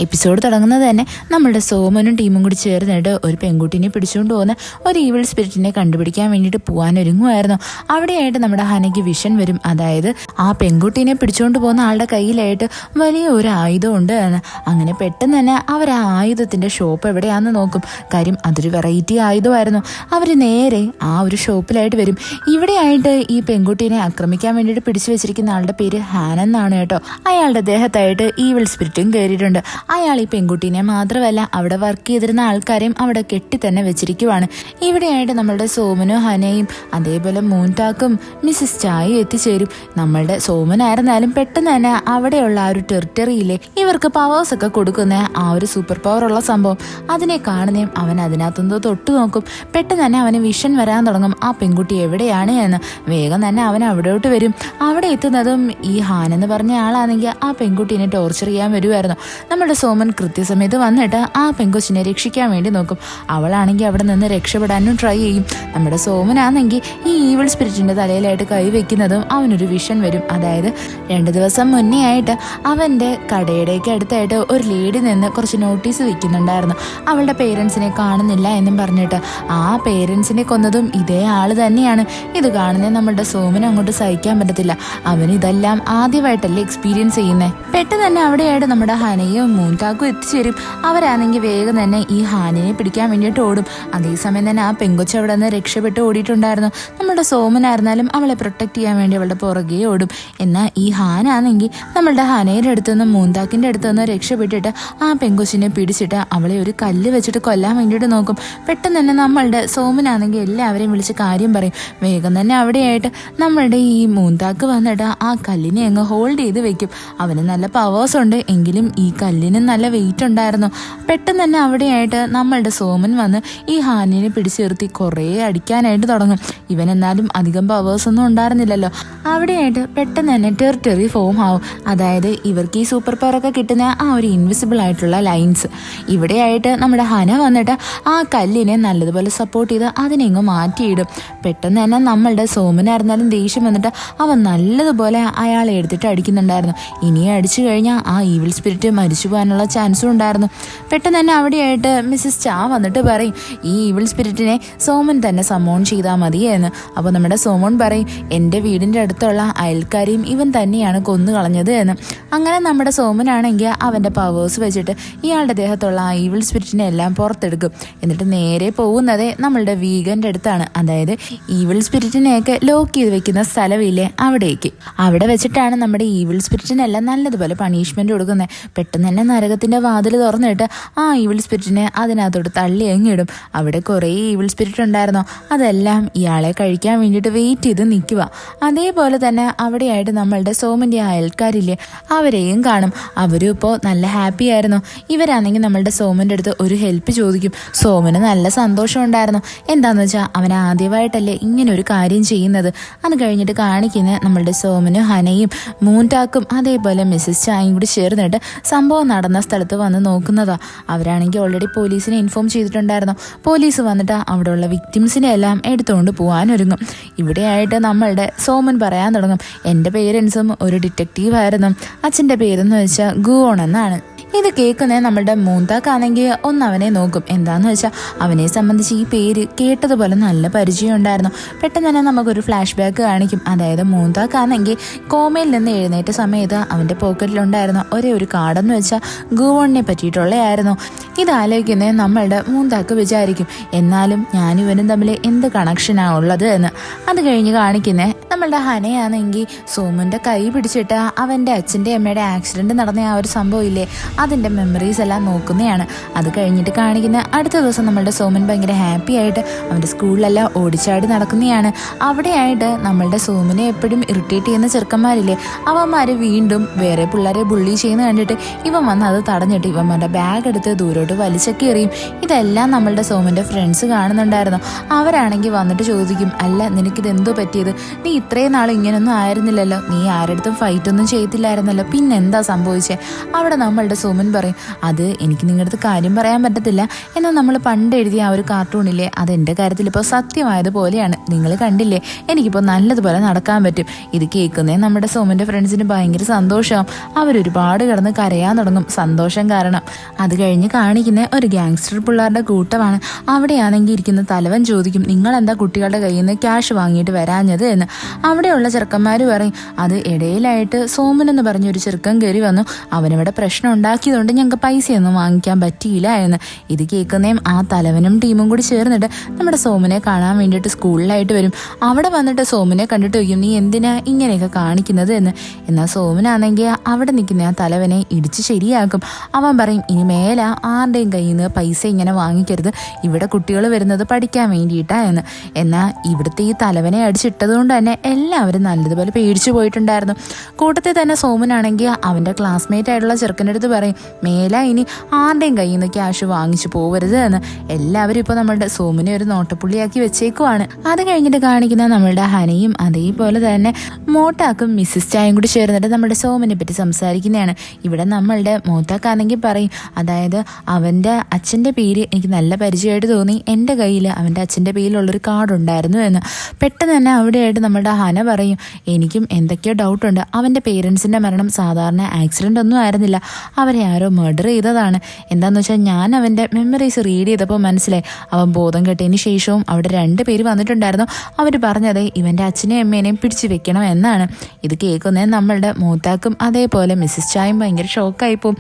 Episode തുടങ്ങുന്നത് തന്നെ നമ്മളുടെ സോമനും ടീമും കൂടി ചേർന്നിട്ട് ഒരു പെൺകുട്ടിനെ പിടിച്ചുകൊണ്ട് പോകുന്ന ഒരു ഈവിൾ സ്പിരിറ്റിനെ കണ്ടുപിടിക്കാൻ വേണ്ടിയിട്ട് പോകാനൊരുങ്ങുമായിരുന്നു. അവിടെയായിട്ട് നമ്മുടെ ഹനയ്ക്ക് വിഷൻ വരും. അതായത് ആ പെൺകുട്ടീനെ പിടിച്ചുകൊണ്ട് പോകുന്ന ആളുടെ കയ്യിലായിട്ട് വലിയ ഒരു ആയുധം ഉണ്ട് എന്ന്. അങ്ങനെ പെട്ടെന്ന് തന്നെ അവർ ആ ആയുധത്തിന്റെ ഷോപ്പ് എവിടെയാണെന്ന് നോക്കും. കാര്യം അതൊരു വെറൈറ്റി ആയുധമായിരുന്നു. അവർ നേരെ ആ ഒരു ഷോപ്പിലായിട്ട് വരും. ഇവിടെയായിട്ട് ഈ പെൺകുട്ടീനെ ആക്രമിക്കാൻ വേണ്ടിയിട്ട് പിടിച്ചു വെച്ചിരിക്കുന്ന ആളുടെ പേര് ഹാൻ എന്നാണ് കേട്ടോ. അയാളുടെ ദേഹത്തായിട്ട് ഈവിൾ സ്പിരിറ്റും കയറിയിട്ടുണ്ട്. അയാൾ ഈ പെൺകുട്ടീനെ മാത്രമല്ല അവിടെ വർക്ക് ചെയ്തിരുന്ന ആൾക്കാരെയും അവിടെ കെട്ടി തന്നെ വെച്ചിരിക്കുവാണ്. ഇവിടെയായിട്ട് നമ്മളുടെ സോമനും ഹനയും അതേപോലെ മൂൻടാക്കും മിസ്സിസ് ചായും എത്തിച്ചേരും. നമ്മളുടെ സോമനായിരുന്നാലും പെട്ടെന്ന് തന്നെ അവിടെയുള്ള ആ ഒരു ടെറിട്ടറിയിലെ ഇവർക്ക് പവേഴ്സ് ഒക്കെ കൊടുക്കുന്ന ആ ഒരു സൂപ്പർ പവർ ഉള്ള സംഭവം അതിനെ കാണുന്നേയും അവൻ അതിനകത്തുനിന്ന് തൊട്ടു നോക്കും. പെട്ടെന്ന് തന്നെ അവന് വിഷൻ വരാൻ തുടങ്ങും ആ പെൺകുട്ടി എവിടെയാണ് എന്ന്. വേഗം തന്നെ അവൻ അവിടോട്ട് വരും. അവിടെ എത്തുന്നതും ഈ ഹാൻ എന്ന് പറഞ്ഞ ആളാണെങ്കിൽ ആ പെൺകുട്ടീനെ ടോർച്ചർ ചെയ്യാൻ വരുമായിരുന്നു. നമ്മുടെ സോമൻ കൃത്യസമയത്ത് വന്നിട്ട് ആ പെൺകൊച്ചിനെ രക്ഷിക്കാൻ വേണ്ടി നോക്കും. അവളാണെങ്കിൽ അവിടെ നിന്ന് രക്ഷപ്പെടാനും ട്രൈ ചെയ്യും. നമ്മുടെ സോമനാണെങ്കിൽ ഈ ഈവിൾ സ്പിരിറ്റിന്റെ തലയിലായിട്ട് കൈവയ്ക്കുന്നതും അവനൊരു വിഷൻ വരും. അതായത് 2 ദിവസം മുന്നേ ആയിട്ട് അവന്റെ കടയുടെയൊക്കെ അടുത്തായിട്ട് ഒരു ലേഡി നിന്ന് കുറച്ച് നോട്ടീസ് വെക്കുന്നുണ്ടായിരുന്നു. അവളുടെ പേരൻസിനെ കാണുന്നില്ല എന്നും പറഞ്ഞിട്ട്. ആ പേരൻസിനെ കൊന്നതും ഇതേ ആള് തന്നെയാണ്. ഇത് കാണുന്നത് നമ്മളുടെ സോമന് അങ്ങോട്ട് സഹിക്കാൻ പറ്റത്തില്ല. അവന് ഇതെല്ലാം ആദ്യമായിട്ടല്ലേ എക്സ്പീരിയൻസ് ചെയ്യുന്നത്. പെട്ടെന്ന് തന്നെ അവിടെയായിട്ട് നമ്മുടെ ഹനയും മൂൻടാക്കും എത്തിച്ചേരും. അവരാണെങ്കിൽ വേഗം തന്നെ ഈ ഹാനിനെ പിടിക്കാൻ വേണ്ടിയിട്ട് ഓടും. അതേസമയം തന്നെ ആ പെങ്കൊച്ച് അവിടെ നിന്ന് രക്ഷപ്പെട്ട് ഓടിയിട്ടുണ്ടായിരുന്നു. നമ്മുടെ സോമനായിരുന്നാലും അവളെ പ്രൊട്ടക്ട് ചെയ്യാൻ വേണ്ടി അവളുടെ പുറകെ ഓടും. എന്നാൽ ഈ ഹാനാണെങ്കിൽ നമ്മളുടെ ഹനയുടെ അടുത്തുനിന്ന് മൂൻതാക്കിന്റെ അടുത്തുനിന്ന് രക്ഷപ്പെട്ടിട്ട് ആ പെങ്കൊച്ചിനെ പിടിച്ചിട്ട് അവളെ ഒരു കല്ല് വെച്ചിട്ട് കൊല്ലാൻ വേണ്ടിയിട്ട് നോക്കും. പെട്ടെന്ന് തന്നെ നമ്മളുടെ സോമനാണെങ്കിൽ എല്ലാവരെയും വിളിച്ച് കാര്യം പറയും. വേഗം തന്നെ അവിടെയായിട്ട് നമ്മളുടെ ഈ മൂൻതാക്ക് വന്നിട്ട് ആ കല്ലിനെ അങ്ങ് ഹോൾഡ് ചെയ്ത് വെക്കും. അവന് നല്ല പവേഴ്സ് ഉണ്ട് എങ്കിലും ഈ കല്ലിന് നല്ല വെയിറ്റ് ഉണ്ടായിരുന്നു. പെട്ടെന്ന് തന്നെ അവിടെയായിട്ട് നമ്മളുടെ സോമൻ വന്ന് ഈ ഹാനിനെ പിടിച്ചിർത്തി കുറേ അടിക്കാനായിട്ട് തുടങ്ങും. ഇവൻ എന്നാലും അധികം പവേഴ്സ് ഒന്നും ഉണ്ടായിരുന്നില്ലല്ലോ. അവിടെയായിട്ട് പെട്ടെന്ന് തന്നെ ടെറിട്ടറി ഫോം ആവും. അതായത് ഇവർക്ക് ഈ സൂപ്പർ പവർ ഒക്കെ കിട്ടുന്ന ആ ഒരു ഇൻവിസിബിൾ ആയിട്ടുള്ള ലൈൻസ്. ഇവിടെയായിട്ട് നമ്മുടെ ഹന വന്നിട്ട് ആ കല്ലിനെ നല്ലതുപോലെ സപ്പോർട്ട് ചെയ്ത് അതിനെങ്ങ് മാറ്റിയിടും. പെട്ടെന്ന് തന്നെ നമ്മളുടെ സോമനായിരുന്നാലും ദേഷ്യം വന്നിട്ട് അവൻ നല്ലതുപോലെ അയാളെ എടുത്തിട്ട് അടിക്കുന്നുണ്ടായിരുന്നു. ഇനിയും അടിച്ചു കഴിഞ്ഞാൽ ആ ഈവിൾ സ്പിരിറ്റ് മരിച്ചു പോകാനുള്ള ചാൻസും ഉണ്ടായിരുന്നു. പെട്ടെന്ന് തന്നെ അവിടെയായിട്ട് മിസ്സിസ് ചാ വന്നിട്ട് പറയും ഈ ഈവിൾ സ്പിരിറ്റിനെ സോമൻ തന്നെ സമോൺ ചെയ്താൽ മതി എന്ന്. അപ്പോൾ നമ്മുടെ സോമോൻ പറയും എൻ്റെ വീടിൻ്റെ അടുത്തുള്ള അയൽക്കാരെയും ഇവൻ തന്നെയാണ് കൊന്നു കളഞ്ഞത് എന്ന്. അങ്ങനെ നമ്മുടെ സോമനാണെങ്കിൽ അവൻ്റെ പവേഴ്സ് വെച്ചിട്ട് ഇയാളുടെ ദേഹത്തുള്ള ആ ഈവിൾ സ്പിരിറ്റിനെ എല്ലാം പുറത്തെടുക്കും. എന്നിട്ട് നേരെ പോകുന്നത് നമ്മളുടെ വീഗൻ്റെ അടുത്താണ്. അതായത് ഈവിൾ സ്പിരിറ്റിനെയൊക്കെ ലോക്ക് ചെയ്ത് വെക്കുന്ന സ്ഥലമില്ലേ അവിടേക്ക്. അവിടെ വെച്ചിട്ടാണ് നമ്മുടെ ഈവിൾ സ്പിരിറ്റിനെല്ലാം നല്ലതുപോലെ പണിഷ്മെന്റ് കൊടുക്കുന്നത്. പെട്ടെന്ന് തന്നെ നരകത്തിന്റെ വാതിൽ തുറന്നിട്ട് ആ ഈവിൾ സ്പിരിറ്റിനെ അതിനകത്തോട്ട് തള്ളി എങ്ങിടും. അവിടെ കുറേ ഈവിൾ സ്പിരിറ്റ് ഉണ്ടായിരുന്നു. അതെല്ലാം ഇയാളെ കഴിക്കാൻ വേണ്ടിയിട്ട് വെയിറ്റ് ചെയ്ത് നിൽക്കുക. അതേപോലെ തന്നെ അവിടെയായിട്ട് നമ്മളുടെ സോമന്റെ അയൽക്കാരില്ലേ അവരെയും കാണും. അവരും ഇപ്പോൾ നല്ല ഹാപ്പി ആയിരുന്നു. ഇവരാണെങ്കിൽ നമ്മളുടെ സോമന്റെ അടുത്ത് ഒരു ഹെൽപ്പ് ചോദിക്കും. സോമന് നല്ല സന്തോഷം ഉണ്ടായിരുന്നു. എന്താന്ന് വെച്ചാൽ അവൻ ആദ്യമായിട്ടല്ലേ ഇങ്ങനെ ഒരു കാര്യം ചെയ്യുന്നത്. അത് കഴിഞ്ഞിട്ട് കാണിക്കുന്ന നമ്മളുടെ സോമനും ഹനയും മൂൻടാക്കും അതേപോലെ മിസ്സിസ് ചായും കൂടി ചേർന്നിട്ട് സംഭവം നടന്ന സ്ഥലത്ത് വന്ന് നോക്കുന്നതാ. അവരാണെങ്കിൽ ഓൾറെഡി പോലീസിനെ ഇൻഫോം ചെയ്തിട്ടുണ്ടായിരുന്നു. പോലീസ് വന്നിട്ട് അവിടെയുള്ള വിക്ടിംസിനെ എല്ലാം എടുത്തുകൊണ്ട് പോകാനൊരുങ്ങും. ഇവിടെയായിട്ട് നമ്മളുടെ സോമൻ പറയാൻ തുടങ്ങും എൻ്റെ പേരൻസും ഒരു ഡിറ്റക്റ്റീവ് ആയിരുന്നു. അച്ഛൻ്റെ പേരെന്ന് വെച്ചാൽ ഗുവോൺ എന്നാണ്. ഇത് കേൾക്കുന്നത് നമ്മളുടെ മൂന്താക്കാണെങ്കിൽ ഒന്ന് അവനെ നോക്കും. എന്താന്ന് വെച്ചാൽ അവനെ സംബന്ധിച്ച് ഈ പേര് കേട്ടതുപോലെ നല്ല പരിചയം ഉണ്ടായിരുന്നു. പെട്ടെന്ന് തന്നെ നമുക്കൊരു ഫ്ലാഷ് ബാക്ക് കാണിക്കും. അതായത് മൂന്താക്കാണെങ്കിൽ കോമയിൽ നിന്ന് എഴുന്നേറ്റ സമയത്ത് അവൻ്റെ പോക്കറ്റിലുണ്ടായിരുന്ന ഒരേ ഒരു കാർഡെന്ന് വെച്ചാൽ ഗുവോണിനെ പറ്റിയിട്ടുള്ളതായിരുന്നു. ഇതാലോചിക്കുന്നത് നമ്മളുടെ മൂന്താക്ക് വിചാരിക്കും എന്നാലും ഞാനും ഇവനും തമ്മിൽ എന്ത് കണക്ഷനാണ് ഉള്ളത് എന്ന്. അത് കഴിഞ്ഞ് കാണിക്കുന്നത് നമ്മളുടെ ഹനയാണെങ്കിൽ സോമൻ്റെ കൈ പിടിച്ചിട്ട് അവൻ്റെ അച്ഛൻ്റെ അമ്മയുടെ ആക്സിഡൻറ്റ് നടന്ന ആ ഒരു സംഭവം ഇല്ലേ അതിൻ്റെ മെമ്മറീസ് എല്ലാം നോക്കുന്നതാണ്. അത് കഴിഞ്ഞിട്ട് കാണിക്കുന്ന അടുത്ത ദിവസം നമ്മളുടെ സോമൻ ഭയങ്കര ഹാപ്പി ആയിട്ട് അവൻ്റെ സ്കൂളിലെല്ലാം ഓടിച്ചാടി നടക്കുന്നതാണ്. അവിടെയായിട്ട് നമ്മളുടെ സോമനെ എപ്പോഴും ഇറിറ്റേറ്റ് ചെയ്യുന്ന ചെറുക്കന്മാരില്ലേ അവന്മാർ വീണ്ടും വേറെ പിള്ളേരെ ബുള്ളി ചെയ്യുന്ന കണ്ടിട്ട് ഇവൻ വന്ന് അത് തടഞ്ഞിട്ട് ഇവന്മാരുടെ ബാഗ് എടുത്ത് ദൂരോട്ട് വലിച്ചൊക്കെ എറിയും. ഇതെല്ലാം നമ്മളുടെ സോമൻ്റെ ഫ്രണ്ട്സ് കാണുന്നുണ്ടായിരുന്നു. അവരാണെങ്കിൽ വന്നിട്ട് ചോദിക്കും അല്ല നിനക്ക് നിനക്കിത് എന്തോ പറ്റിയത്? നീ ഇത്രയും നാൾ ഇങ്ങനൊന്നും ആയിരുന്നില്ലല്ലോ, നീ ആരടുത്തും ഫൈറ്റൊന്നും ചെയ്തില്ലായിരുന്നല്ലോ, പിന്നെന്താ സംഭവിച്ചേ? അവിടെ നമ്മളുടെ സോമൻ പറയും, അത് എനിക്ക് നിങ്ങളുടെ അടുത്ത് കാര്യം പറയാൻ പറ്റത്തില്ല, എന്നാൽ നമ്മൾ പണ്ട് എഴുതിയ ആ ഒരു കാർട്ടൂണില്ലേ, അതെൻ്റെ കാര്യത്തിൽ ഇപ്പോൾ സത്യമായതുപോലെയാണ്. നിങ്ങൾ കണ്ടില്ലേ, എനിക്കിപ്പോൾ നല്ലതുപോലെ നടക്കാൻ പറ്റും. ഇത് കേൾക്കുന്നേ നമ്മുടെ സോമൻ്റെ ഫ്രണ്ട്സിന് ഭയങ്കര സന്തോഷമാവും. അവരൊരുപാട് കിടന്ന് കരയാൻ തുടങ്ങും സന്തോഷം കാരണം. അത് കഴിഞ്ഞ് കാണിക്കുന്ന ഒരു ഗ്യാങ്സ്റ്റർ പിള്ളേരുടെ കൂട്ടമാണ്. അവിടെയാണെങ്കിൽ ഇരിക്കുന്ന തലവൻ ചോദിക്കും, നിങ്ങളെന്താ കുട്ടികളുടെ കയ്യിൽ നിന്ന് ക്യാഷ് വാങ്ങിയിട്ട് വരാഞ്ഞത് എന്ന്. അവിടെയുള്ള ചെറുക്കന്മാർ പറയും, അത് ഇടയിലായിട്ട് സോമൻ എന്ന് പറഞ്ഞൊരു ചെറുക്കൻ കയറി വന്നു, അവനിവിടെ പ്രശ്നം ഉണ്ടാക്കിയതുകൊണ്ട് ഞങ്ങൾക്ക് പൈസയൊന്നും വാങ്ങിക്കാൻ പറ്റിയില്ല എന്ന്. ഇത് കേൾക്കുന്നേം ആ തലവനും ടീമും കൂടി ചേർന്നിട്ട് നമ്മുടെ സോമനെ കാണാൻ വേണ്ടിയിട്ട് സ്കൂളിലായിട്ട് വരും. അവിടെ വന്നിട്ട് സോമനെ കണ്ടിട്ട് ചോദിക്കും, നീ എന്തിനാ ഇങ്ങനെയൊക്കെ കാണിക്കുന്നത് എന്ന്. എന്നാൽ സോമനാണെങ്കിൽ അവിടെ നിൽക്കുന്ന ആ തലവനെ ഇടിച്ച് ശരിയാക്കും. അവൻ പറയും, ഇനി മേല ആരുടെയും കയ്യിൽ നിന്ന് പൈസ ഇങ്ങനെ വാങ്ങിക്കരുത്, ഇവിടെ കുട്ടികൾ വരുന്നത് പഠിക്കാൻ വേണ്ടിയിട്ടാ എന്ന്. എന്നാൽ ഇവിടുത്തെ ഈ തലവനെ അടിച്ചിട്ടത് കൊണ്ട് തന്നെ എല്ലാവരും നല്ലതുപോലെ പേടിച്ചു പോയിട്ടുണ്ടായിരുന്നു. കൂട്ടത്തിൽ തന്നെ സോമനാണെങ്കിൽ അവൻ്റെ ക്ലാസ്മേറ്റ് ആയിട്ടുള്ള ചെറുക്കൻ്റെ അടുത്ത് പറയും, മേല ഇനി ആരുടെയും കയ്യിൽ നിന്ന് ക്യാഷ് വാങ്ങിച്ചു പോകരുത് എന്ന്. എല്ലാവരും ഇപ്പോൾ നമ്മളുടെ സോമനെ ഒരു നോട്ടപ്പുള്ളിയാക്കി വെച്ചേക്കുവാണ്. അത് കഴിഞ്ഞിട്ട് കാണിക്കുന്ന നമ്മളുടെ ഹനയും അതേപോലെ തന്നെ മോട്ടാക്കും മിസ്സിസ് ചായയും കൂടി ചേർന്നിട്ട് നമ്മുടെ സോമനെ പറ്റി സംസാരിക്കുന്നതാണ്. ഇവിടെ നമ്മളുടെ മോട്ടാക്കാണെങ്കിൽ പറയും, അതായത് അവൻ്റെ അച്ഛൻ്റെ പേര് എനിക്ക് നല്ല പരിചയമായിട്ട് തോന്നി, എൻ്റെ കയ്യിൽ അവൻ്റെ അച്ഛൻ്റെ പേരിലുള്ളൊരു കാർഡുണ്ടായിരുന്നു എന്ന്. പെട്ടെന്ന് തന്നെ അവിടെയായിട്ട് നമ്മുടെ ഹന പറയും, എനിക്കും എന്തൊക്കെയോ ഡൗട്ടുണ്ട്, അവൻ്റെ പേരൻസിൻ്റെ മരണം സാധാരണ ആക്സിഡൻ്റ് ഒന്നും ആയിരുന്നില്ല, അവരെ ആരോ മർഡർ ചെയ്തതാണ്. എന്താണെന്ന് വെച്ചാൽ ഞാൻ അവൻ്റെ മെമ്മറീസ് റീഡ് ചെയ്തപ്പോൾ മനസ്സിലായി, അവൻ ബോധം കെട്ടിയതിന് ശേഷവും അവിടെ 2 പേര് വന്നിട്ടുണ്ടായിരുന്നു, അവർ പറഞ്ഞത് ഇവൻ്റെ അച്ഛനെയും അമ്മേനെയും പിടിച്ചു വെക്കണം എന്നാണ്. ഇത് കേൾക്കുന്നത് നമ്മളുടെ മോത്താക്കും അതേപോലെ മിസ്സിസ് ചായും ഭയങ്കര ഷോക്കായിപ്പോവും.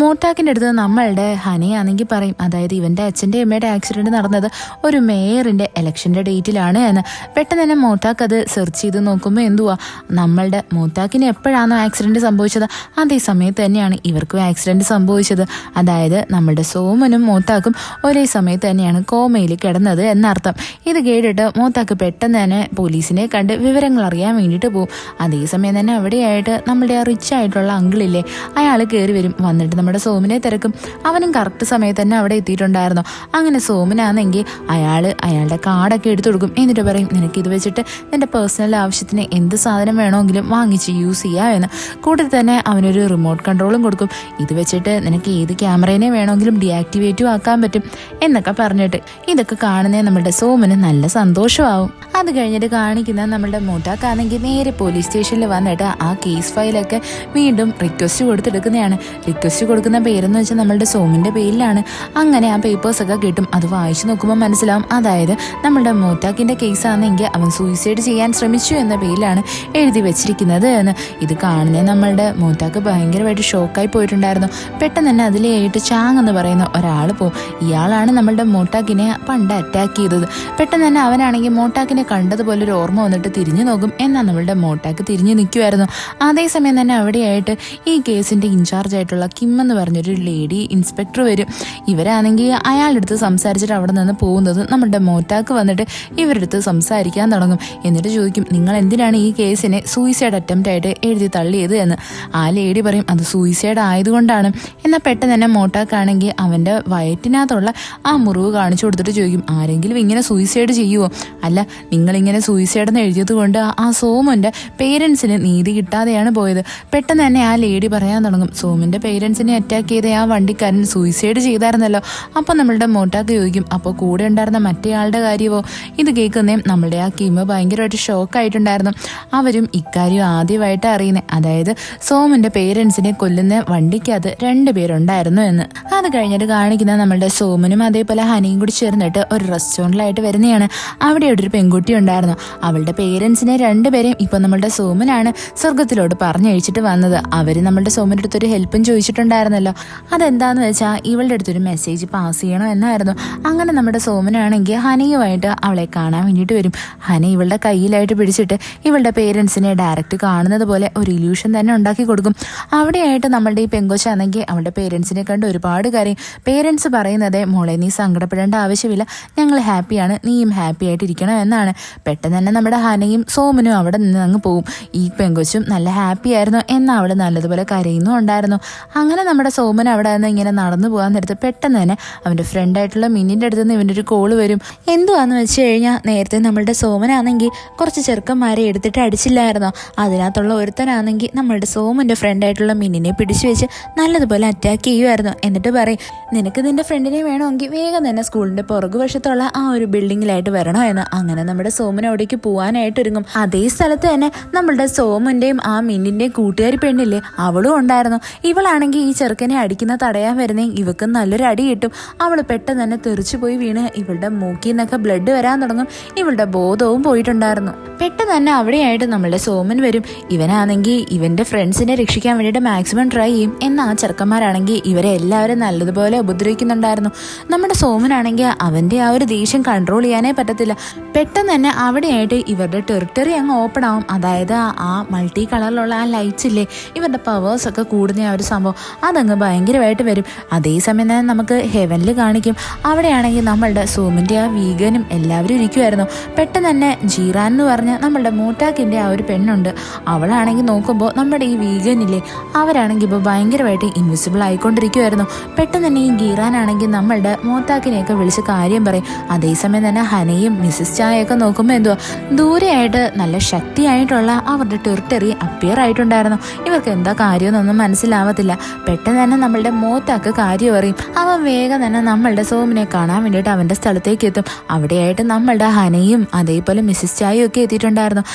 മോത്താക്കിൻ്റെ അടുത്ത് നമ്മളുടെ ഹനയാണെങ്കിൽ പറയും, അതായത് ഇവൻ്റെ അച്ഛൻ്റെ അമ്മയുടെ ആക്സിഡൻറ്റ് നടന്നത് ഒരു മേയറിൻ്റെ ഇലക്ഷൻ്റെ ഡേറ്റിലാണ് എന്ന്. പെട്ടെന്ന് തന്നെ മോത്താക്ക് അത് സെർച്ച് ചെയ്ത് നോക്കുമ്പോൾ എന്തുവാ, നമ്മളുടെ മോത്താക്കിന് എപ്പോഴാണോ ആക്സിഡൻറ്റ് സംഭവിച്ചത് അതേ സമയത്ത് തന്നെയാണ് ഇവർക്കും ആക്സിഡൻറ്റ് സംഭവിച്ചത്. അതായത് നമ്മളുടെ സോമനും മോത്താക്കും ഒരേ സമയത്ത് തന്നെയാണ് കോമയിൽ കിടന്നത് എന്നർത്ഥം. ഇത് കേട്ടിട്ട് മോത്താക്ക് പെട്ടെന്ന് തന്നെ പോലീസിനെ കണ്ട് വിവരങ്ങൾ അറിയാൻ വേണ്ടിയിട്ട് പോകും. അതേസമയം തന്നെ അവിടെയായിട്ട് നമ്മുടെ ആ റിച്ച് ആയിട്ടുള്ള അങ്കിളില്ലേ, അയാൾ കയറി വരും. വന്നിട്ട് നമ്മുടെ സോമനെ തിരക്കും. അവനും കറക്റ്റ് സമയത്ത് തന്നെ അവിടെ എത്തിയിട്ടുണ്ടായിരുന്നു. അങ്ങനെ സോമനാണെങ്കിൽ അയാളുടെ കാർഡൊക്കെ എടുത്തു കൊടുക്കും. എന്നിട്ട് പറയും, നിനക്ക് ഇത് വെച്ചിട്ട് നിന്റെ പേഴ്സണൽ ആവശ്യത്തിന് എന്ത് സാധനം വേണമെങ്കിലും വാങ്ങിച്ച് യൂസ് ചെയ്യാം എന്ന്. കൂട്ടത്തിൽ തന്നെ അവനൊരു റിമോട്ട് കൺട്രോളും കൊടുക്കും. ഇത് വെച്ചിട്ട് നിനക്ക് ഏത് ക്യാമറേനെ വേണമെങ്കിലും ഡീആക്ടിവേറ്റും ആക്കാൻ പറ്റും എന്നൊക്കെ പറഞ്ഞിട്ട്. ഇതൊക്കെ കാണുന്നേ നമ്മുടെ സോമന് നല്ല സന്തോഷമാവും. അത് കഴിഞ്ഞിട്ട് കാണിക്കുന്ന നമ്മളുടെ മോട്ടാക്കാണെങ്കിൽ നേരെ പോലീസ് സ്റ്റേഷനിൽ വന്നിട്ട് ആ കേസ് ഫയലൊക്കെ വീണ്ടും റിക്വസ്റ്റ് കൊടുത്തെടുക്കുന്നതാണ്. റിക്വസ്റ്റ് കൊടുക്കുന്ന പേരെന്ന് വെച്ചാൽ നമ്മളുടെ സോമിൻ്റെ പേരിലാണ്. അങ്ങനെ ആ പേപ്പേഴ്സൊക്കെ കിട്ടും. അത് വായിച്ചു നോക്കുമ്പോൾ മനസ്സിലാവും, അതായത് നമ്മുടെ മോട്ടാക്കിൻ്റെ കേസാണെങ്കിൽ അവൻ സൂയിസൈഡ് ചെയ്യാൻ ശ്രമിച്ചു എന്ന പേരിലാണ് എഴുതി വെച്ചിരിക്കുന്നത് എന്ന്. ഇത് കാണുന്നേ നമ്മളുടെ മോട്ടാക്ക് ഭയങ്കരമായിട്ട് ഷോക്കായി പോയിട്ടുണ്ടായിരുന്നു. പെട്ടെന്ന് തന്നെ അതിലായിട്ട് ചാങ് എന്ന് പറയുന്ന ഒരാൾ പോവും. ഇയാളാണ് നമ്മളുടെ മോട്ടാക്കിനെ പണ്ട് അറ്റാക്ക് ചെയ്തത്. പെട്ടെന്ന് തന്നെ അവനാണെങ്കിൽ മോട്ടാക്കിനെ കണ്ടതുപോലെ ഒരു ഓർമ്മ വന്നിട്ട് തിരിഞ്ഞു നോക്കും. എന്നാൽ നമ്മളുടെ മോട്ടാക്ക് തിരിഞ്ഞു നിൽക്കുമായിരുന്നു. അതേസമയം തന്നെ അവിടെയായിട്ട് ഈ കേസിൻ്റെ ഇൻചാർജ് ആയിട്ടുള്ള കിം എന്ന് പറഞ്ഞൊരു ലേഡി ഇൻസ്പെക്ടർ വരും. ഇവരാണെങ്കിൽ അയാളുടെ അടുത്ത് സംസാരിച്ചിട്ട് അവിടെ നിന്ന് പോകുന്നത് നമ്മുടെ മോട്ടാക്ക് വന്നിട്ട് ഇവരുടെ അടുത്ത് സംസാരിക്കാൻ തുടങ്ങും. എന്നിട്ട് ചോദിക്കും, നിങ്ങൾ എന്തിനാണ് ഈ കേസിനെ സൂയിസൈഡ് അറ്റംപ്റ്റ് ആയിട്ട് എഴുതി തള്ളിയത് എന്ന്. ആ ലേഡി പറയും, അത് സൂയിസൈഡ് ആയതുകൊണ്ടാണ്. എന്നാൽ പെട്ടെന്ന് തന്നെ മോട്ടാക്കാണെങ്കിൽ അവൻ്റെ വയറ്റിനകത്തുള്ള ആ മുറിവ് കാണിച്ചു കൊടുത്തിട്ട് ചോദിക്കും, ആരെങ്കിലും ഇങ്ങനെ സൂയിസൈഡ് ചെയ്യുമോ? അല്ല, നിങ്ങളിങ്ങനെ സൂയിസൈഡ് എന്ന് എഴുതിയത് കൊണ്ട് ആ സോമൻ്റെ പേരൻസിന് നീതി കിട്ടാതെയാണ് പോയത്. പെട്ടെന്ന് തന്നെ ആ ലേഡി പറയാൻ തുടങ്ങും, സോമൻ്റെ പേരൻസിനെ അറ്റാക്ക് ചെയ്ത ആ വണ്ടിക്കാരൻ സൂയിസൈഡ് ചെയ്തായിരുന്നല്ലോ. അപ്പോൾ നമ്മളുടെ മോട്ടാക്ക് ചോദിക്കും, അപ്പോൾ കൂടെ ഉണ്ടായിരുന്ന മറ്റേ ആളുടെ കാര്യമോ? ഇത് കേൾക്കുന്നേ നമ്മളുടെ ആ കിം ഭയങ്കരമായിട്ട് ഷോക്കായിട്ടുണ്ടായിരുന്നു. അവരും ഇക്കാര്യം ആദ്യമായിട്ട് അറിയുന്നത്, അതായത് സോമൻ്റെ പേരൻസിനെ കൊല്ലുന്ന വണ്ടിക്കകത്ത് 2 പേരുണ്ടായിരുന്നു എന്ന്. അത് കഴിഞ്ഞിട്ട് കാണിക്കുന്ന നമ്മളുടെ സോമനും അതേപോലെ ഹനിയും കൂടി ചേർന്നിട്ട് ഒരു റെസ്റ്റോറൻറ്റിലായിട്ട് വരുന്നതാണ്. അവിടെ ഒരു പെൺകുട്ടി ഉണ്ടായിരുന്നു. അവളുടെ പേരൻസിനെ 2 പേരെയും ഇപ്പം നമ്മളുടെ സോമനാണ് സ്വർഗത്തിലോട്ട് പറഞ്ഞയച്ചിട്ട് വന്നത്. അവർ നമ്മളുടെ സോമൻ്റെ അടുത്തൊരു ഹെൽപ്പും ചോദിച്ചിട്ടുണ്ടായിരുന്നല്ലോ. അതെന്താന്ന് വെച്ചാൽ ഇവളുടെ അടുത്തൊരു മെസ്സേജ് പാസ് ചെയ്യണം എന്നായിരുന്നു. അങ്ങനെ നമ്മുടെ സോമനാണെങ്കിൽ ഹനയുമായിട്ട് അവളെ കാണാൻ വേണ്ടിയിട്ട് വരും. ഹന ഇവളുടെ കയ്യിലായിട്ട് പിടിച്ചിട്ട് ഇവളുടെ പേരൻസിനെ ഡയറക്റ്റ് കാണുന്നത് പോലെ ഒരു ഇല്യൂഷൻ തന്നെ ഉണ്ടാക്കി കൊടുക്കും. അവിടെയായിട്ട് നമ്മളുടെ ഈ പെങ്കൊച്ചാണെങ്കിൽ അവളുടെ പേരൻസിനെ കണ്ട് ഒരുപാട് കാര്യം. പേരൻസ് പറയുന്നത്, മോളെ നീ സങ്കടപ്പെടേണ്ട ആവശ്യമില്ല, ഞങ്ങൾ ഹാപ്പിയാണ്, നീയും ഹാപ്പി ആയിട്ടിരിക്കണം എന്നാണ്. പെട്ടെന്ന് തന്നെ നമ്മുടെ ഹനയും സോമനും അവിടെ നിന്ന് അങ്ങ് പോവും. ഈ പെങ്കൊച്ചും നല്ല ഹാപ്പി ആയിരുന്നു, എന്നാൽ അവൾ നല്ലതുപോലെ കരയുന്നും ഉണ്ടായിരുന്നു. അങ്ങനെ നമ്മുടെ സോമൻ അവിടെ നിന്ന് ഇങ്ങനെ നടന്നു പോകാൻ നേരത്ത് പെട്ടെന്ന് തന്നെ അവൻ്റെ ഫ്രണ്ടായിട്ടുള്ള മിന്നിൻ്റെ അടുത്ത് നിന്ന് ഇവൻ്റെ ഒരു കോള് വരും. എന്തുവാന്ന് വെച്ച് കഴിഞ്ഞാൽ നേരത്തെ നമ്മളുടെ നമ്മളുടെ സോമനാണെങ്കിൽ കുറച്ച് ചെറുക്കന്മാരെ എടുത്തിട്ട് അടിച്ചില്ലായിരുന്നോ? അതിനകത്തുള്ള ഒരുത്തനാണെങ്കിൽ നമ്മളുടെ സോമൻ്റെ ഫ്രണ്ടായിട്ടുള്ള മിന്നിനെ പിടിച്ചു വെച്ച് നല്ലതുപോലെ അറ്റാക്ക് ചെയ്യുമായിരുന്നു. എന്നിട്ട് പറയും, നിനക്ക് നിന്റെ ഫ്രണ്ടിനെ വേണമെങ്കിൽ വേഗം തന്നെ സ്കൂളിൻ്റെ പുറകുവശത്തുള്ള ആ ഒരു ബിൽഡിങ്ങിലായിട്ട് വരണോ എന്ന്. അങ്ങനെ നമ്മുടെ സോമൻ അവിടേക്ക് പോകാനായിട്ട് ഒരുങ്ങും. അതേ സ്ഥലത്ത് തന്നെ നമ്മളുടെ സോമൻ്റെയും ആ മിന്നിൻ്റെയും കൂട്ടുകാരി പെണ്ണില്ലേ, അവളും ഉണ്ടായിരുന്നു. ഇവളാണെങ്കിൽ ഈ ചെറുക്കനെ അടിക്കുന്ന തടയാൻ വരുന്നേ ഇവക്ക് നല്ലൊരു അടി കിട്ടും. അവൾ പെട്ടെന്ന് തന്നെ തെറിച്ചു പോയി വീണ് ഇവളുടെ മൂക്കിൽ നിന്നൊക്കെ ബ്ലഡ് വരാൻ തുടങ്ങും. ഇവളുടെ ബോധവും പോയിട്ടുണ്ടായിരുന്നു. പെട്ടെന്ന് തന്നെ അവിടെയായിട്ട് നമ്മളുടെ സോമൻ വരും. ഇവനാണെങ്കിൽ ഇവന്റെ ഫ്രണ്ട്സിനെ രക്ഷിക്കാൻ വേണ്ടിയിട്ട് മാക്സിമം ട്രൈ ചെയ്യും. എന്നാൽ ആ ചെറുക്കന്മാരാണെങ്കിൽ ഇവരെ എല്ലാവരും നല്ലതുപോലെ ഉപദ്രവിക്കുന്നുണ്ടായിരുന്നു. നമ്മുടെ സോമനാണെങ്കിൽ അവന്റെ ആ ഒരു ദേഷ്യം കൺട്രോൾ ചെയ്യാനേ പറ്റത്തില്ല. പെട്ടെന്ന് തന്നെ അവിടെയായിട്ട് ഇവരുടെ ടെറിട്ടറി അങ്ങ് ഓപ്പൺ ആവും. അതായത് ആ മൾട്ടി കളറിലുള്ള ആ ലൈറ്റ്സ് ഇല്ലേ, ഇവരുടെ പവേഴ്സ് ഒക്കെ കൂടുന്ന ആ ഒരു സംഭവം അതങ്ങ് ഭയങ്കരമായിട്ട് വരും. അതേസമയം തന്നെ നമുക്ക് ഹെവനിൽ കാണിക്കും. അവിടെയാണെങ്കിൽ നമ്മളുടെ സോമിൻ്റെ ആ വീഗനും എല്ലാവരും ഇരിക്കുമായിരുന്നു. പെട്ടെന്ന് തന്നെ ജീറാൻ എന്ന് പറഞ്ഞ നമ്മളുടെ മൂട്ടാക്കിൻ്റെ ആ ഒരു പെണ്ണുണ്ട്. അവളാണെങ്കിൽ നോക്കുമ്പോൾ നമ്മുടെ ഈ വീഗനില്ലേ, അവരാണെങ്കിൽ ഇപ്പോൾ ഭയങ്കരമായിട്ട് ഇൻവിസിബിൾ ആയിക്കൊണ്ടിരിക്കുമായിരുന്നു. പെട്ടെന്ന് തന്നെ ഈ ഗീറാനാണെങ്കിൽ നമ്മളുടെ മൂത്താക്കിനെയൊക്കെ വിളിച്ച് കാര്യം പറയും. അതേസമയം തന്നെ ഹനയും മിസ്സിസ് ചായയൊക്കെ നോക്കുമ്പോൾ എന്തുവാ ദൂരെയായിട്ട് നല്ല ശക്തിയായിട്ടുള്ള അവരുടെ ടെറിട്ടറി അപ്പിയർ ആയിട്ടുണ്ടായിരുന്നു. ഇവർക്ക് എന്താ കാര്യമെന്നൊന്നും മനസ്സിലാവത്തില്ല. പെട്ടെന്ന് തന്നെ നമ്മളുടെ മൂത്താക്ക് കാര്യം പറയും. അവൻ വേഗം തന്നെ നമ്മളുടെ സോമിനെ കാണാൻ വേണ്ടിയിട്ട് അവൻ്റെ സ്ഥലത്തേക്ക് എത്തും. അവിടെയായിട്ട് നമ്മളുടെ ഹനയും അതേപോലെ മിസ്സിസ് ചായയും ഒക്കെ എത്തിയിട്ടുണ്ടായിരുന്നു.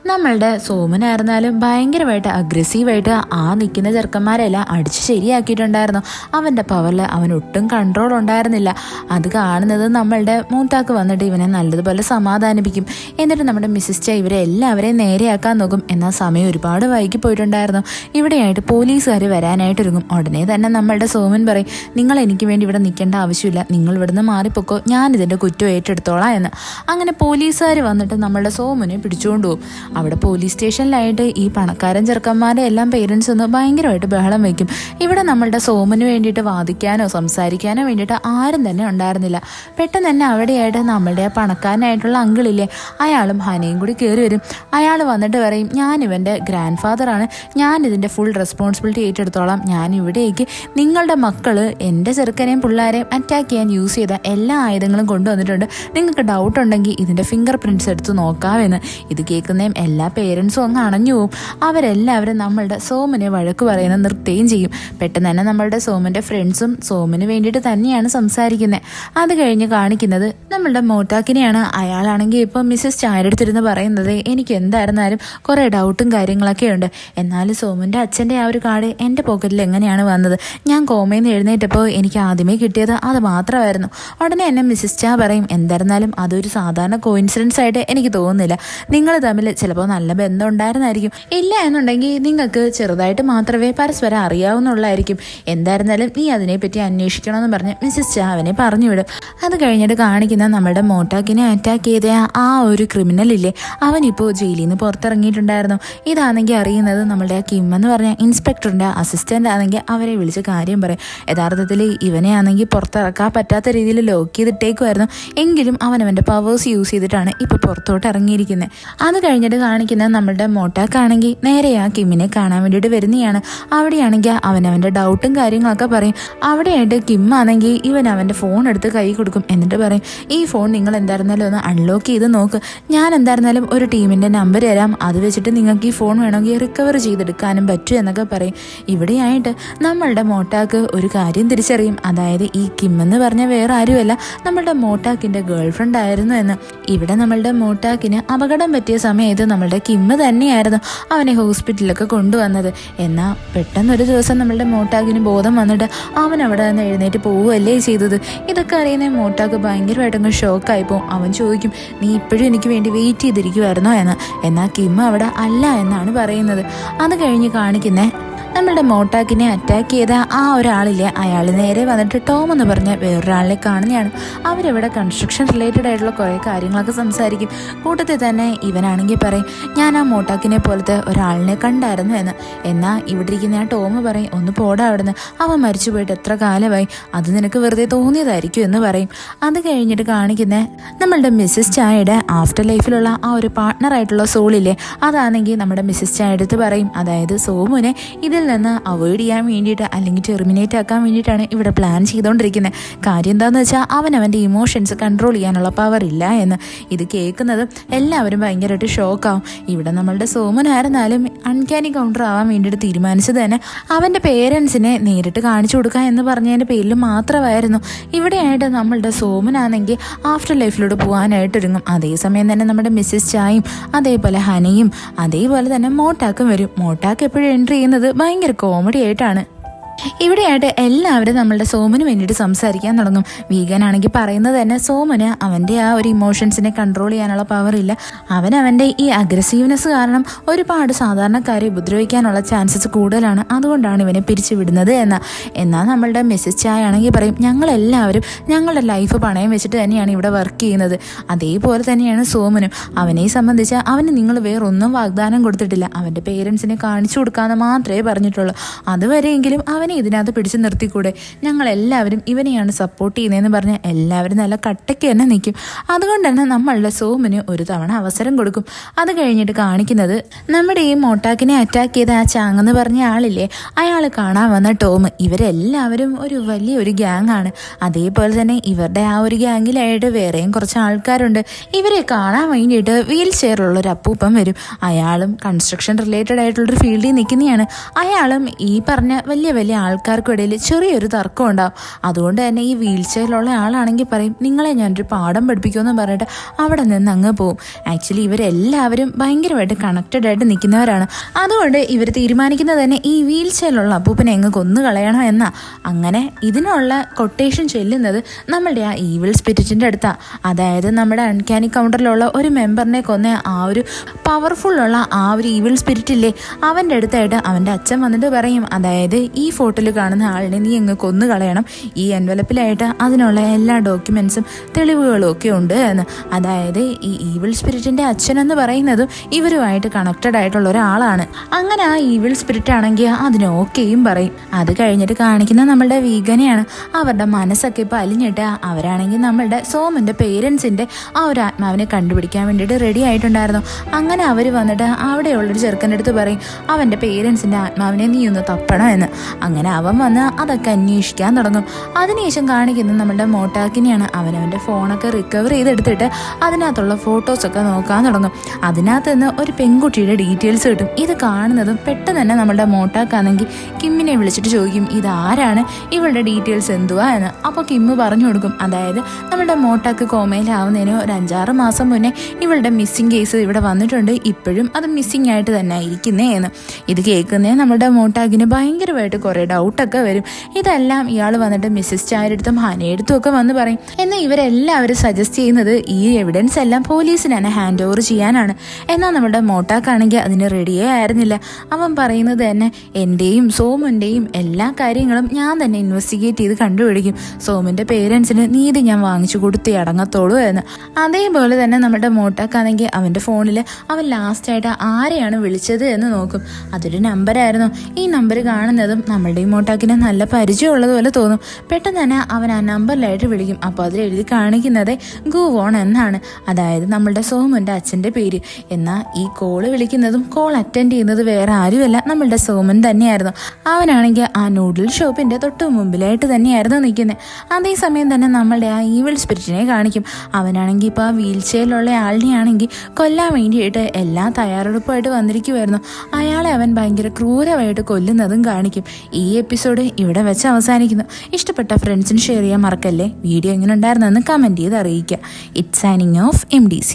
നമ്മളുടെ സോമനായിരുന്നാലും ഭയങ്കരമായിട്ട് അഗ്രസീവായിട്ട് ആ നിൽക്കുന്ന ചെറുക്കന്മാരെല്ലാം അടിച്ച് ശരിയാക്കിയിട്ടുണ്ടായിരുന്നു. അവൻ്റെ പവറിൽ അവൻ ഒട്ടും കൺട്രോൾ ഉണ്ടായിരുന്നില്ല. അത് കാണുന്നത് നമ്മളുടെ മൂത്താക്ക് വന്നിട്ട് ഇവനെ നല്ലതുപോലെ സമാധാനിപ്പിക്കും. എന്നിട്ട് നമ്മുടെ മിസ്സിസ് ചായ ഇവരെ എല്ലാവരെയും നേരെയാക്കാൻ നോക്കും. എന്നാൽ സമയം ഒരുപാട് വൈകി പോയിട്ടുണ്ടായിരുന്നു. ഇവിടെയായിട്ട് പോലീസുകാർ വരാനായിട്ടൊരുങ്ങും. ഉടനെ തന്നെ നമ്മളുടെ സോമൻ പറയും, നിങ്ങൾ എനിക്ക് വേണ്ടി ഇവിടെ നിൽക്കേണ്ട ആവശ്യമില്ല, നിങ്ങൾ ഇവിടുന്ന് മാറിപ്പോക്കോ, ഞാനിതിൻ്റെ കുറ്റം ഏറ്റെടുത്തോളാം എന്ന്. അങ്ങനെ പോലീസുകാർ വന്നിട്ട് നമ്മളുടെ സോമനെ പിടിച്ചുകൊണ്ട് പോകും. അവിടെ പോലീസ് സ്റ്റേഷനിലായിട്ട് ഈ പണക്കാരൻ ചെറുക്കന്മാരുടെ എല്ലാം പേരൻസ് ഒന്ന് ഭയങ്കരമായിട്ട് ബഹളം വയ്ക്കും. ഇവിടെ നമ്മളുടെ സോമന് വേണ്ടിയിട്ട് വാദിക്കാനോ സംസാരിക്കാനോ വേണ്ടിയിട്ട് ആരും തന്നെ ഉണ്ടായിരുന്നില്ല. പെട്ടെന്ന് തന്നെ അവിടെയായിട്ട് നമ്മളുടെ ആ പണക്കാരനായിട്ടുള്ള അങ്കിളില്ലേ, അയാളും ഹനയും കൂടി കയറി വരും. അയാൾ വന്നിട്ട് പറയും, ഞാൻ ഇവൻ്റെ ഗ്രാൻഡ് ഫാദറാണ്, ഞാൻ ഇതിൻ്റെ ഫുൾ റെസ്പോൺസിബിലിറ്റി ഏറ്റെടുത്തോളാം. ഞാൻ ഇവിടേക്ക് നിങ്ങളുടെ മക്കൾ എൻ്റെ ചെറുക്കനെയും പിള്ളേരെയും അറ്റാക്ക് ചെയ്യാൻ യൂസ് ചെയ്ത എല്ലാ ആയുധങ്ങളും കൊണ്ടുവന്നിട്ടുണ്ട്. നിങ്ങൾക്ക് ഡൗട്ട് ഉണ്ടെങ്കിൽ ഇതിൻ്റെ ഫിംഗർ പ്രിൻറ്റ്സ് എടുത്ത് നോക്കാമെന്ന്. ഇത് കേൾക്കുന്നതും എല്ലാ പേരൻസും അങ്ങ് അണഞ്ഞു പോവും. അവരെല്ലാവരും നമ്മളുടെ സോമനെ വഴക്ക് പറയുന്നത് നിർത്തുകയും ചെയ്യും. പെട്ടെന്ന് തന്നെ നമ്മളുടെ സോമൻ്റെ ഫ്രണ്ട്സും സോമന് വേണ്ടിയിട്ട് തന്നെയാണ് സംസാരിക്കുന്നത്. അത് കഴിഞ്ഞ് കാണിക്കുന്നത് നമ്മളുടെ മോട്ടാക്കിനെയാണ്. അയാളാണെങ്കിൽ ഇപ്പോൾ മിസ്സസ് ചായയുടെ അടുത്തിരുന്ന് പറയുന്നത്, എനിക്ക് എന്തായിരുന്നാലും കുറേ ഡൗട്ടും കാര്യങ്ങളൊക്കെ ഉണ്ട്. എന്നാലും സോമൻ്റെ അച്ഛൻ്റെ ആ ഒരു കാർഡ് എൻ്റെ പോക്കറ്റിൽ എങ്ങനെയാണ് വന്നത്? ഞാൻ കോമയിൽ നിന്ന് എഴുന്നേറ്റപ്പോൾ എനിക്ക് ആദ്യമേ കിട്ടിയത് അത് മാത്രമായിരുന്നു. ഉടനെ എന്നെ മിസ്സസ് ചാ പറയും, എന്തായിരുന്നാലും അതൊരു സാധാരണ കോയിൻസിഡൻസ് ആയിട്ട് എനിക്ക് തോന്നുന്നില്ല. നിങ്ങൾ തമ്മിൽ ചിലപ്പോൾ നല്ല ബന്ധം ഉണ്ടായിരുന്നായിരിക്കും. ഇല്ല എന്നുണ്ടെങ്കിൽ നിങ്ങൾക്ക് ചെറുതായിട്ട് മാത്രമേ പരസ്പരം അറിയാവുന്നുള്ളായിരിക്കും. എന്തായിരുന്നാലും നീ അതിനെപ്പറ്റി അന്വേഷിക്കണമെന്ന് പറഞ്ഞ് മിസ്സസ് ചാ അവനെ പറഞ്ഞു വിടും. അത് കഴിഞ്ഞിട്ട് കാണിക്കുന്ന നമ്മുടെ മോട്ടാക്കിനെ അറ്റാക്ക് ചെയ്ത ആ ഒരു ക്രിമിനലില്ലേ, അവനിപ്പോൾ ജയിലിൽ നിന്ന് പുറത്തിറങ്ങിയിട്ടുണ്ടായിരുന്നു. ഇതാണെങ്കിൽ അറിയുന്നത് നമ്മളുടെ ആ കിം എന്ന് പറഞ്ഞ ഇൻസ്പെക്ടറിൻ്റെ അസിസ്റ്റൻ്റ് ആണെങ്കിൽ അവരെ വിളിച്ച് കാര്യം പറയും. യഥാർത്ഥത്തിൽ ഇവനെ ആണെങ്കിൽ പുറത്തിറക്കാൻ പറ്റാത്ത രീതിയിൽ ലോക്ക് ചെയ്തിട്ടേക്കുമായിരുന്നു. എങ്കിലും അവനവൻ്റെ പവേഴ്സ് യൂസ് ചെയ്തിട്ടാണ് ഇപ്പോൾ പുറത്തോട്ട് ഇറങ്ങിയിരിക്കുന്നത്. അത് കഴിഞ്ഞിട്ട് കാണിക്കുന്നത് നമ്മളുടെ മോട്ടാക്കാണെങ്കിൽ നേരെ ആ കിമ്മിനെ കാണാൻ വേണ്ടിയിട്ട് വരുന്നതാണ്. അവിടെയാണെങ്കിൽ അവനവൻ്റെ ഡൗട്ടും കാര്യങ്ങളൊക്കെ പറയും. അവിടെയായിട്ട് കിം ആണെങ്കിൽ ഇവൻ അവൻ്റെ ഫോൺ എടുത്ത് കൈ കൊടുക്കും. എന്നിട്ട് പറയും, ഈ ഫോൺ നിങ്ങൾ എന്തായിരുന്നാലും ഒന്ന് അൺലോക്ക് ചെയ്ത് നോക്ക്, ഞാൻ എന്തായിരുന്നാലും ഒരു ടീമിൻ്റെ നമ്പർ തരാം, അത് വെച്ചിട്ട് നിങ്ങൾക്ക് ഈ ഫോൺ വേണമെങ്കിൽ റിക്കവർ ചെയ്തെടുക്കാനും പറ്റും എന്നൊക്കെ പറയും. ഇവിടെയായിട്ട് നമ്മളുടെ മോട്ടാക്ക് ഒരു കാര്യം തിരിച്ചറിയും. അതായത് ഈ കിം എന്ന് പറഞ്ഞ വേറെ ആരുമല്ല, നമ്മളുടെ മോട്ടാക്കിൻ്റെ ഗേൾ ഫ്രണ്ട് ആയിരുന്നു എന്ന്. ഇവിടെ നമ്മളുടെ മോട്ടാക്കിന് അപകടം പറ്റിയ സമയത്ത് നമ്മളുടെ കിമ്മ് തന്നെയായിരുന്നു അവനെ ഹോസ്പിറ്റലിലൊക്കെ കൊണ്ടുവന്നത്. എന്നാൽ പെട്ടെന്നൊരു ദിവസം നമ്മളുടെ മോട്ടാക്കിന് ബോധം വന്നിട്ട് അവൻ അവിടെ നിന്ന് എഴുന്നേറ്റ് പോവുകയല്ലേ ചെയ്തത്. ഇതൊക്കെ അറിയുന്ന മോട്ടാക്ക് ഭയങ്കരമായിട്ടങ്ങ് ഷോക്കായിപ്പോൾ. അവൻ ചോദിക്കും, നീ ഇപ്പോഴും എനിക്ക് വേണ്ടി വെയിറ്റ് ചെയ്തിരിക്കുമായിരുന്നോ എന്ന്. എന്നാൽ കിമ്മ് അവിടെ അല്ല എന്നാണ് പറയുന്നത്. അത് കഴിഞ്ഞ് കാണിക്കുന്നേ നമ്മളുടെ മോട്ടാക്കിനെ അറ്റാക്ക് ചെയ്ത ആ ഒരാളില്ലേ, അയാൾ നേരെ വന്നിട്ട് ടോം എന്ന് പറഞ്ഞ വേറൊരാളിനെ കാണുന്നതാണ്. അവരിവിടെ കൺസ്ട്രക്ഷൻ റിലേറ്റഡ് ആയിട്ടുള്ള കുറേ കാര്യങ്ങളൊക്കെ സംസാരിക്കും. കൂട്ടത്തിൽ തന്നെ ഇവനാണെങ്കിൽ പറയും, ഞാൻ ആ മോട്ടാക്കിനെ പോലത്തെ ഒരാളിനെ കണ്ടായിരുന്നു എന്ന്. എന്നാൽ ഇവിടെ ഇരിക്കുന്ന ആ ടോം പറയും, ഒന്ന് പോടാ അവിടുന്ന്, അവൻ മരിച്ചു പോയിട്ട് എത്ര കാലമായി, അത് നിനക്ക് വെറുതെ തോന്നിയതായിരിക്കും എന്ന് പറയും. അത് കഴിഞ്ഞിട്ട് കാണിക്കുന്ന നമ്മളുടെ മിസ്സസ് ചായയുടെ ആഫ്റ്റർ ലൈഫിലുള്ള ആ ഒരു പാർട്ട്ണറായിട്ടുള്ള സോളില്ലേ, അതാണെങ്കിൽ നമ്മുടെ മിസ്സസ് ചായ എടുത്ത് പറയും, അതായത് സോമുനെ ഇതിൽ നിന്ന് അവോയ്ഡ് ചെയ്യാൻ വേണ്ടിയിട്ട് അല്ലെങ്കിൽ ടെർമിനേറ്റ് ആക്കാൻ വേണ്ടിയിട്ടാണ് ഇവിടെ പ്ലാൻ ചെയ്തുകൊണ്ടിരിക്കുന്നത്. കാര്യം എന്താണെന്ന് വെച്ചാൽ അവൻ്റെ ഇമോഷൻസ് കൺട്രോൾ ചെയ്യാനുള്ള പവർ ഇല്ല എന്ന്. ഇത് കേൾക്കുന്നത് എല്ലാവരും ഭയങ്കരമായിട്ട് ഷോക്കാവും. ഇവിടെ നമ്മളുടെ സോമനായിരുന്നാലും അൺക്യാനി കൗണ്ടർ ആവാൻ വേണ്ടിയിട്ട് തീരുമാനിച്ചത് തന്നെ അവൻ്റെ പേരൻസിനെ നേരിട്ട് കാണിച്ചു കൊടുക്കുക എന്ന് പറഞ്ഞതിൻ്റെ പേരിൽ മാത്രമായിരുന്നു. ഇവിടെയായിട്ട് നമ്മളുടെ സോമനാണെങ്കിൽ ആഫ്റ്റർ ലൈഫിലൂടെ പോകാനായിട്ടൊരുങ്ങും. അതേസമയം തന്നെ നമ്മുടെ മിസ്സിസ് ചായും അതേപോലെ ഹനയും അതേപോലെ തന്നെ മോട്ടാക്കും വരും. മോട്ടാക്ക് എപ്പോഴും എൻട്രി ചെയ്യുന്നത് ഭയങ്കര കോമഡി ആയിട്ടാണ്. ഇവിടെയായിട്ട് എല്ലാവരും നമ്മളുടെ സോമന് വേണ്ടിയിട്ട് സംസാരിക്കാൻ തുടങ്ങും. വീഗനാണെങ്കിൽ പറയുന്നത് തന്നെ സോമന് അവൻ്റെ ആ ഒരു ഇമോഷൻസിനെ കൺട്രോൾ ചെയ്യാനുള്ള പവർ ഇല്ല. അവൻ്റെ ഈ അഗ്രസീവ്നെസ് കാരണം ഒരുപാട് സാധാരണക്കാരെ ഉപദ്രവിക്കാനുള്ള ചാൻസസ് കൂടുതലാണ്. അതുകൊണ്ടാണ് ഇവനെ പിരിച്ചു വിടുന്നത് എന്നാൽ നമ്മളുടെ മിസ്സസ് ചായ ആണെങ്കിൽ പറയും ഞങ്ങളെല്ലാവരും ഞങ്ങളുടെ ലൈഫ് പണയം വെച്ചിട്ട് തന്നെയാണ് ഇവിടെ വർക്ക് ചെയ്യുന്നത്. അതേപോലെ തന്നെയാണ് സോമനും. അവനെ സംബന്ധിച്ച് അവന് നിങ്ങൾ വേറൊന്നും വാഗ്ദാനം കൊടുത്തിട്ടില്ല. അവൻ്റെ പേരൻസിനെ കാണിച്ചു കൊടുക്കാമെന്ന് മാത്രമേ പറഞ്ഞിട്ടുള്ളൂ. അതുവരെയെങ്കിലും അവനെ ഇതിനകത്ത് പിടിച്ചു നിർത്തിക്കൂടെ, ഞങ്ങളെല്ലാവരും ഇവനെയാണ് സപ്പോർട്ട് ചെയ്യുന്നതെന്ന് പറഞ്ഞാൽ എല്ലാവരും നല്ല കട്ടയ്ക്ക് തന്നെ നിൽക്കും. അതുകൊണ്ട് തന്നെ നമ്മളുടെ സോമന് ഒരു തവണ അവസരം കൊടുക്കും. അത് കഴിഞ്ഞിട്ട് കാണിക്കുന്നത് നമ്മുടെ ഈ മോട്ടാക്കിനെ അറ്റാക്ക് ചെയ്ത ആ ചാങ്ങെന്ന് പറഞ്ഞ ആളില്ലേ, അയാൾ കാണാൻ വന്ന ടോം. ഇവരെല്ലാവരും ഒരു വലിയൊരു ഗ്യാങ് ആണ്. അതേപോലെ തന്നെ ഇവരുടെ ആ ഒരു ഗ്യാങ്ങിലായിട്ട് വേറെയും കുറച്ച് ആൾക്കാരുണ്ട്. ഇവരെ കാണാൻ വേണ്ടിയിട്ട് വീൽ ചെയറിലുള്ള ഒരു അപ്പൂപ്പൻ വരും. അയാളും കൺസ്ട്രക്ഷൻ റിലേറ്റഡ് ആയിട്ടുള്ളൊരു ഫീൽഡിൽ നിൽക്കുന്നതാണ്. അയാളും ഈ പറഞ്ഞ വലിയ വലിയ ആൾക്കാർക്കും ഇടയിൽ ചെറിയൊരു തർക്കം ഉണ്ടാവും. അതുകൊണ്ട് തന്നെ ഈ വീൽ ചെയറിലുള്ള ആളാണെങ്കിൽ പറയും നിങ്ങളെ ഞാനൊരു പാഠം പഠിപ്പിക്കുമെന്ന് പറഞ്ഞിട്ട് അവിടെ നിന്ന് അങ്ങ് പോവും. ആക്ച്വലി ഇവരെല്ലാവരും ഭയങ്കരമായിട്ട് കണക്റ്റഡ് ആയിട്ട് നിൽക്കുന്നവരാണ്. അതുകൊണ്ട് ഇവർ തീരുമാനിക്കുന്നത് തന്നെ ഈ വീൽ ചെയറിലുള്ള അപ്പൂപ്പനെ എങ്ങ് കൊന്നു കളയണം എന്നാ. അങ്ങനെ ഇതിനുള്ള കൊട്ടേഷൻ ചെല്ലുന്നത് നമ്മളുടെ ആ ഈവിൾ സ്പിരിറ്റിൻ്റെ അടുത്താണ്. അതായത് നമ്മുടെ അൺക്യാനി കൗണ്ടറിലുള്ള ഒരു മെമ്പറിനെ കൊന്ന ആ ഒരു പവർഫുള്ളുള്ള ആ ഒരു ഈവിൾ സ്പിരിറ്റ് ഇല്ലേ, അവൻ്റെ അടുത്തായിട്ട് അവൻ്റെ അച്ഛൻ വന്നിട്ട് പറയും അതായത് ഈ ഫോട്ടോയിൽ കാണുന്ന ആളിനെ നീ എങ്ങ് കൊന്നു കളയണം. ഈ എൻവലപ്പിലായിട്ട് അതിനുള്ള എല്ലാ ഡോക്യുമെൻസും തെളിവുകളും ഒക്കെ ഉണ്ട് എന്ന്. അതായത് ഈ ഈവിൾ സ്പിരിറ്റിൻ്റെ അച്ഛനെന്ന് പറയുന്നതും ഇവരുമായിട്ട് കണക്റ്റഡ് ആയിട്ടുള്ള ഒരാളാണ്. അങ്ങനെ ആ ഈവിൾ സ്പിരിറ്റ് ആണെങ്കിൽ അതിന് ഓക്കെയും പറയും. അത് കഴിഞ്ഞിട്ട് കാണിക്കുന്ന നമ്മളുടെ വീഗനെയാണ്. അവരുടെ മനസ്സൊക്കെ ഇപ്പോൾ അലിഞ്ഞിട്ട് അവരാണെങ്കിൽ നമ്മളുടെ സോമൻ്റെ പേരൻസിൻ്റെ ആ ഒരു ആത്മാവിനെ കണ്ടുപിടിക്കാൻ വേണ്ടിയിട്ട് റെഡി ആയിട്ടുണ്ടായിരുന്നു. അങ്ങനെ അവർ വന്നിട്ട് അവിടെയുള്ളൊരു ചെറുക്കൻ്റെ അടുത്ത് പറയും അവൻ്റെ പേരൻസിൻ്റെ ആത്മാവിനെ നീ ഒന്ന് തപ്പണം എന്ന്. അങ്ങനെ അവൻ വന്ന് അതൊക്കെ അന്വേഷിക്കാൻ തുടങ്ങും. അതിനുശേഷം കാണിക്കുന്നത് നമ്മുടെ മോട്ടാക്കിനെയാണ്. അവനവൻ്റെ ഫോണൊക്കെ റിക്കവർ ചെയ്തെടുത്തിട്ട് അതിനകത്തുള്ള ഫോട്ടോസൊക്കെ നോക്കാൻ തുടങ്ങും. അതിനകത്ത് നിന്ന് ഒരു പെൺകുട്ടിയുടെ ഡീറ്റെയിൽസ് കിട്ടും. ഇത് കാണുന്നതും പെട്ടെന്ന് തന്നെ നമ്മുടെ മോട്ടാക്കാണെങ്കിൽ കിമ്മിനെ വിളിച്ചിട്ട് ചോദിക്കും ഇതാരാണ്, ഇവളുടെ ഡീറ്റെയിൽസ് എന്തുവാ എന്ന്. അപ്പോൾ കിമ്മ് പറഞ്ഞു കൊടുക്കും അതായത് നമ്മുടെ മോട്ടാക്ക് കോമയിലാവുന്നതിന് ഒരു 5-6 മാസം മുന്നേ ഇവളുടെ മിസ്സിങ് കേസ് ഇവിടെ വന്നിട്ടുണ്ട്. ഇപ്പോഴും അത് മിസ്സിങ് ആയിട്ട് തന്നെ ഇരിക്കുന്നേ എന്ന്. ഇത് കേൾക്കുന്നേ നമ്മുടെ മോട്ടാക്കിന് ഭയങ്കരമായിട്ട് കുറേ ഡൗട്ടൊക്കെ വരും. ഇതെല്ലാം ഇയാൾ വന്നിട്ട് മിസ്സസ് ചായയുടെ അടുത്തും ഹനയെടുത്തും ഒക്കെ വന്ന് പറയും. എന്നാൽ ഇവരെല്ലാവരും സജസ്റ്റ് ചെയ്യുന്നത് ഈ എവിഡൻസ് എല്ലാം പോലീസിന് തന്നെ ഹാൻഡ് ഓവർ ചെയ്യാനാണ്. എന്നാൽ നമ്മുടെ മോട്ടാക്കാണെങ്കിൽ അതിന് റെഡിയേ ആയിരുന്നില്ല. അവൻ പറയുന്നത് തന്നെ എൻ്റെയും സോമൻ്റെയും എല്ലാ കാര്യങ്ങളും ഞാൻ തന്നെ ഇൻവെസ്റ്റിഗേറ്റ് ചെയ്ത് കണ്ടുപിടിക്കും. സോമിൻ്റെ പേരൻസിന് നീതി ഞാൻ വാങ്ങിച്ചു കൊടുത്തേ അടങ്ങത്തോളൂ എന്ന്. അതേപോലെ തന്നെ നമ്മുടെ മോട്ടാക്കാണെങ്കിൽ അവൻ്റെ ഫോണിൽ അവൻ ലാസ്റ്റായിട്ട് ആരെയാണ് വിളിച്ചത് എന്ന് നോക്കും. അതൊരു നമ്പറായിരുന്നു. ഈ നമ്പർ കാണുന്നതും നമ്മളുടെ ഈ മോട്ടാക്കിന് നല്ല പരിചയമുള്ളതുപോലെ തോന്നും. പെട്ടെന്ന് തന്നെ അവൻ ആ നമ്പറിലായിട്ട് വിളിക്കും. അപ്പോൾ അതിൽ എഴുതി കാണിക്കുന്നത് ഗുവോൺ എന്നാണ്. അതായത് നമ്മളുടെ സോമൻ്റെ അച്ഛൻ്റെ പേര്. എന്നാൽ ഈ കോള് വിളിക്കുന്നതും കോൾ അറ്റൻഡ് ചെയ്യുന്നത് വേറെ ആരുമല്ല നമ്മളുടെ സോമൻ തന്നെയായിരുന്നു. അവനാണെങ്കിൽ ആ നൂഡിൽ ഷോപ്പിൻ്റെ തൊട്ട് മുമ്പിലായിട്ട് തന്നെയായിരുന്നു നിൽക്കുന്നത്. അതേസമയം തന്നെ നമ്മളുടെ ആ ഈവിൾ സ്പിരിറ്റിനെ കാണിക്കും. അവനാണെങ്കിൽ ഇപ്പോൾ ആ വീൽ ചെയറിലുള്ള ആളിനെയാണെങ്കിൽ കൊല്ലാൻ വേണ്ടിയിട്ട് എല്ലാ തയ്യാറെടുപ്പുമായിട്ട് വന്നിരിക്കുമായിരുന്നു. അയാളെ അവൻ ഭയങ്കര ക്രൂരമായിട്ട് കൊല്ലുന്നതും കാണിക്കും. ഈ എപ്പിസോഡ് ഇവിടെ വെച്ച് അവസാനിക്കുന്നു. ഇഷ്ടപ്പെട്ട ഫ്രണ്ട്സിന് ഷെയർ ചെയ്യാൻ മറക്കല്ലേ. വീഡിയോ എങ്ങനെ ഉണ്ടായിരുന്നെന്ന് കമൻറ്റ് ചെയ്ത് അറിയിക്കുക. It's signing off MDC.